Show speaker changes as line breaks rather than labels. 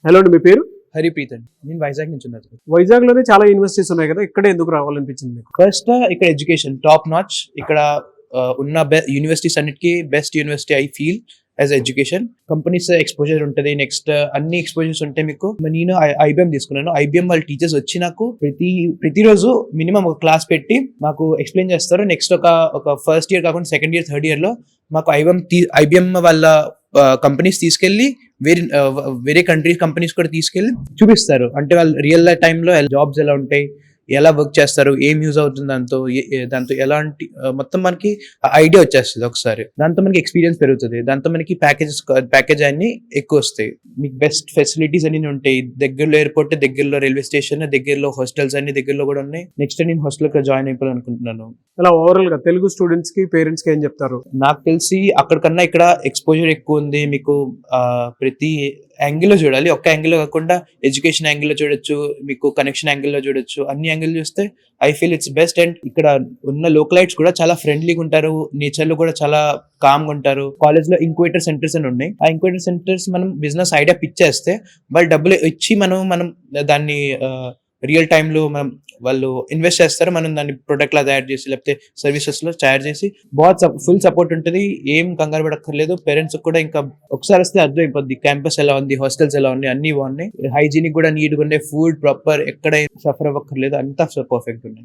Hello అండి, మీ పేరు?
హరిప్రీత్ అండి. నేను వైజాగ్ నుంచి ఉన్నాను.
వైజాగ్లోనే చాలా యూనివర్సిటీస్ ఉన్నాయి కదా, ఇక్కడే ఎందుకు రావాలనిపించింది మీకు?
ఫస్ట్ ఇక్కడ ఎడ్యుకేషన్ టాప్ నాచ్. ఇక్కడ ఉన్న యూనివర్సిటీస్ అన్నిటికీ best university I feel as education. Companies exposure ఉంటుంది, నెక్స్ట్ అన్ని ఎక్స్పోజర్స్ ఉంటాయి మీకు. నేను ఐబిఎం తీసుకున్నాను. ఐబిఎం వాళ్ళ టీచర్స్ వచ్చి నాకు ప్రతిరోజు మినిమం ఒక క్లాస్ పెట్టి మాకు ఎక్స్ప్లెయిన్ చేస్తారు. నెక్స్ట్ ఒక ఫస్ట్ ఇయర్ కాకుండా సెకండ్ ఇయర్ థర్డ్ ఇయర్ లో మాకు ఐబిఎం వాళ్ళ కంపెనీస్ తీసుకెళ్లి వేరే కంపెనీస్ కూడా తీసుకెళ్లి చూపిస్తారు. అంటే వాళ్ళు రియల్ టైంలో జాబ్స్ ఎలా ఉంటాయి, ఎలా వర్క్ చేస్తారు, ఏం యూజ్ అవుతుంది దాంతో ఎలాంటి మొత్తం మనకి ఐడియా వచ్చేస్తుంది. ఒకసారి దాంతో మనకి ఎక్స్పీరియన్స్ పెరుగుతుంది. దాంతో మనకి ప్యాకేజ్ అన్ని ఎక్కువ వస్తాయి. మీకు బెస్ట్ ఫెసిలిటీస్ అన్ని ఉంటాయి. దగ్గరలో ఎయిర్పోర్ట్, దగ్గరలో రైల్వే స్టేషన్, దగ్గరలో హాస్టల్స్ అన్ని దగ్గరలో కూడా ఉన్నాయి. నెక్స్ట్ నేను హాస్టల్ జాయిన్ అయిపోవాలనుకుంటున్నాను.
అలా ఓవరాల్ గా తెలుగు స్టూడెంట్స్ కి పేరెంట్స్ కి ఏం చెప్తారు?
నాకు తెలిసి అక్కడికన్నా ఇక్కడ ఎక్స్పోజర్ ఎక్కువ ఉంది. మీకు ప్రతి యాంగిల్ లో చూడాలి. ఒక్క యాంగిల్ లో కాకుండా ఎడ్యుకేషన్ యాంగిల్ లో చూడొచ్చు, మీకు కనెక్షన్ యాంగిల్ లో చూడొచ్చు. అన్ని యాంగిల్ చూస్తే I feel it's best. And ఇక్కడ ఉన్న లోకలైట్స్ కూడా చాలా ఫ్రెండ్లీగా ఉంటారు. నేచర్ లో కూడా చాలా కామ్ గా ఉంటారు. కాలేజ్ లో ఇంక్యుబేటర్ సెంటర్స్ అని ఉన్నాయి. ఆ ఇంక్యుబేటర్ సెంటర్స్ మనం బిజినెస్ ఐడియా పిచ్ చేస్తే వాళ్ళు డబ్బులు ఇచ్చి మనం దాన్ని రియల్ టైమ్ లో వాళ్ళు ఇన్వెస్ట్ చేస్తారు. మనం దాన్ని ప్రొడక్ట్ లా తయారు చేసి లేకపోతే సర్వీసెస్ లో తయారు చేసి ఫుల్ సపోర్ట్ ఉంటుంది. ఏం కంగారు పడక్కర్లేదు. పేరెంట్స్ కూడా ఇంకా ఒకసారి వస్తే అర్థం అయిపోద్ది క్యాంపస్ ఎలా ఉంది, హాస్టల్స్ ఎలా ఉన్నాయి, అన్ని బాగున్నాయి. హైజీనిక్ కూడా నీట్ గా ఉన్నాయి. ఫుడ్ ప్రాపర్, ఎక్కడ సఫర్ అవ్వక్కర్లేదు. అంతా పర్ఫెక్ట్ ఉన్నాయి.